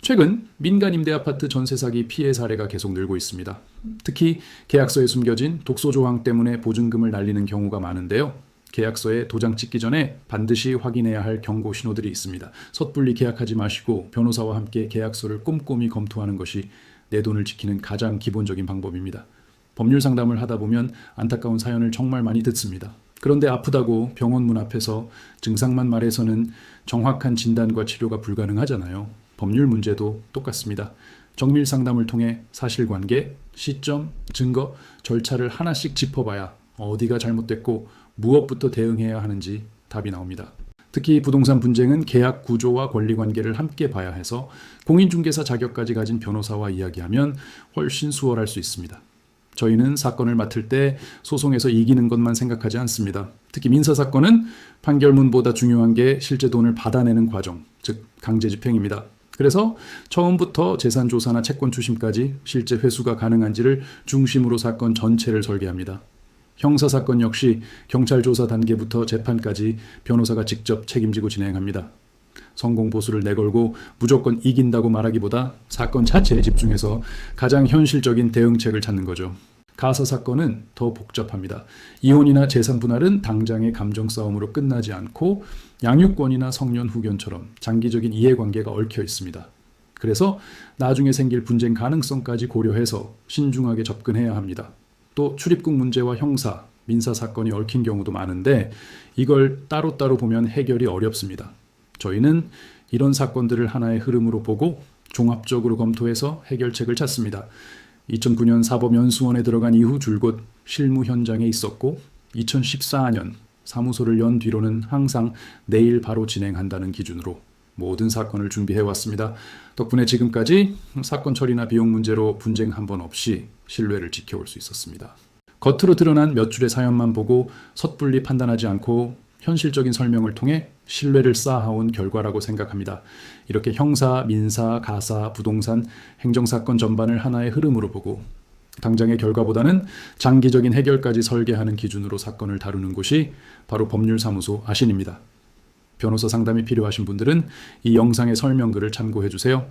최근 민간 임대아파트 전세 사기 피해 사례가 계속 늘고 있습니다. 특히 계약서에 숨겨진 독소 조항 때문에 보증금을 날리는 경우가 많은데요. 계약서에 도장 찍기 전에 반드시 확인해야 할 경고 신호들이 있습니다. 섣불리 계약하지 마시고 변호사와 함께 계약서를 꼼꼼히 검토하는 것이 내 돈을 지키는 가장 기본적인 방법입니다. 법률 상담을 하다 보면 안타까운 사연을 정말 많이 듣습니다. 그런데 아프다고 병원 문 앞에서 증상만 말해서는 정확한 진단과 치료가 불가능하잖아요. 법률 문제도 똑같습니다. 정밀 상담을 통해 사실관계, 시점, 증거, 절차를 하나씩 짚어봐야 어디가 잘못됐고 무엇부터 대응해야 하는지 답이 나옵니다. 특히 부동산 분쟁은 계약 구조와 권리관계를 함께 봐야 해서 공인중개사 자격까지 가진 변호사와 이야기하면 훨씬 수월할 수 있습니다. 저희는 사건을 맡을 때 소송에서 이기는 것만 생각하지 않습니다. 특히 민사사건은 판결문보다 중요한 게 실제 돈을 받아내는 과정, 즉 강제집행입니다. 그래서 처음부터 재산조사나 채권 추심까지 실제 회수가 가능한지를 중심으로 사건 전체를 설계합니다. 형사사건 역시 경찰 조사 단계부터 재판까지 변호사가 직접 책임지고 진행합니다. 성공보수를 내걸고 무조건 이긴다고 말하기보다 사건 자체에 집중해서 가장 현실적인 대응책을 찾는 거죠. 가사사건은 더 복잡합니다. 이혼이나 재산 분할은 당장의 감정 싸움으로 끝나지 않고 양육권이나 성년 후견처럼 장기적인 이해관계가 얽혀 있습니다. 그래서 나중에 생길 분쟁 가능성까지 고려해서 신중하게 접근해야 합니다. 또 출입국 문제와 형사, 민사 사건이 얽힌 경우도 많은데 이걸 따로따로 보면 해결이 어렵습니다. 저희는 이런 사건들을 하나의 흐름으로 보고 종합적으로 검토해서 해결책을 찾습니다. 2009년 사법연수원에 들어간 이후 줄곧 실무 현장에 있었고 2014년 사무소를 연 뒤로는 항상 내일 바로 진행한다는 기준으로 모든 사건을 준비해왔습니다. 덕분에 지금까지 사건 처리나 비용 문제로 분쟁 한 번 없이 신뢰를 지켜올 수 있었습니다. 겉으로 드러난 몇 줄의 사연만 보고 섣불리 판단하지 않고 현실적인 설명을 통해 신뢰를 쌓아온 결과라고 생각합니다. 이렇게 형사, 민사, 가사, 부동산, 행정사건 전반을 하나의 흐름으로 보고 당장의 결과보다는 장기적인 해결까지 설계하는 기준으로 사건을 다루는 곳이 바로 법률사무소 아신입니다. 변호사 상담이 필요하신 분들은 이 영상의 설명글을 참고해 주세요.